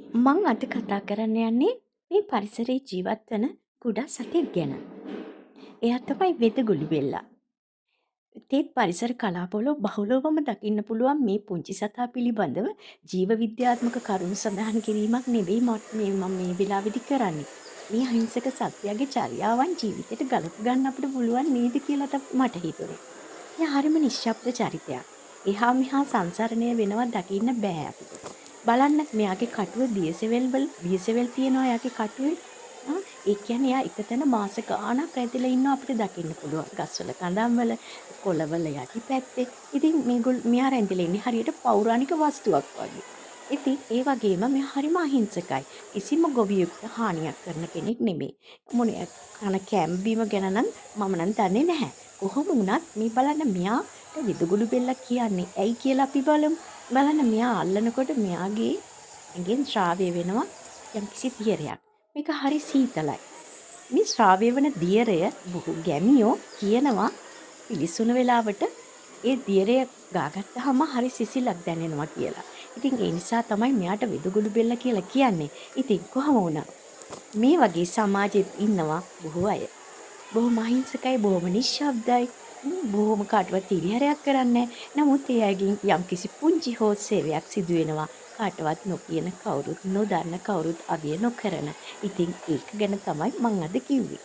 මං අද කතා කරන්න යන්නේ මේ පරිසරයේ ජීවත් වන කුඩා සතෙක් ගැන. එයා තමයි වෙදගුළු වෙල්ලා. තේත් පරිසර කලාපවල බහුලවම දකින්න පුළුවන් මේ පුංචි සතා පිළිබඳව ජීව විද්‍යාත්මක කරුණු සඳහන් කිරීමක් නෙවෙයි මම මේ වෙලාවේදී කරන්නේ. මේ අහිංසක සත්වයාගේ චර්යාවන් ජීවිතයට ගලප ගන්න අපිට පුළුවන් නේද කියලා මට හිතුනේ. එයා හරිම නිශ්ශබ්ද චරිතයක්. එහා මෙහා සංසරණය වෙනවා දකින්න බෑ අපිට. බලන්න මෙයාගේ කටුව දියසෙවල් තියෙනවා එයාගේ කටුවේ. ඒ කියන්නේ එයා එකතැන මාස ගාණක් රැඳිලා ඉන්නවා අපිට දකින්න පුළුවන්. ගස්වල කඳන්වල, කොළවල යටිපැත්තේ. ඉතින් මෙයා රැඳිලා ඉන්නේ හරියට පෞරාණික වස්තුවක් වගේ. ඉතින් ඒ වගේම මෙයා හරිම අහිංසකයි. කිසිම ගොවියෙකුට හානියක් කරන කෙනෙක් නෙමෙයි. මොනේ කන කැම්බීම ගැන නම් මම නම් දන්නේ නැහැ. කොහොම වුණත් මේ බලන්න මෙයාට විදුගුළු බෙල්ල කියන්නේ ඇයි කියලා අපි බලමු. බලන්න මෙයා අල්ලනකොට මෙයාගේ ඇඟෙන් ශ්‍රාවය වෙනවා යම්කිසි දියරයක්. මේක හරි සීතලයි. මේ ශ්‍රාවය වන දියරය බොහෝ ගැමියෝ කියනවා පිලිසුණු වෙලාවට ඒ දියරය ගාගත්තාම හරි සිසිලක් දැනෙනවා කියලා. ඉතින් ඒ නිසා තමයි මෙයාට විදුගුළු බෙල්ල කියලා කියන්නේ. ඉතින් කොහම වුණත් මේ වගේ සමාජෙත් ඉන්නවා බොහෝ අය. බොහොම අහිංසකයි, බොහොම නිශ්ශබ්දයි, බොහොම කාටවත් හිරිහැරයක් කරන්නේ නැහැ. නමුත් ඒ අයගෙන් යම්කිසි පුංචි හෝ සේවයක් සිදු වෙනවා. කාටවත් නොකියන කවුරුත් නොදන්න කවුරුත් අගය නොකරන. ඉතින් ඒක ගැන තමයි මම අද කිව්වේ.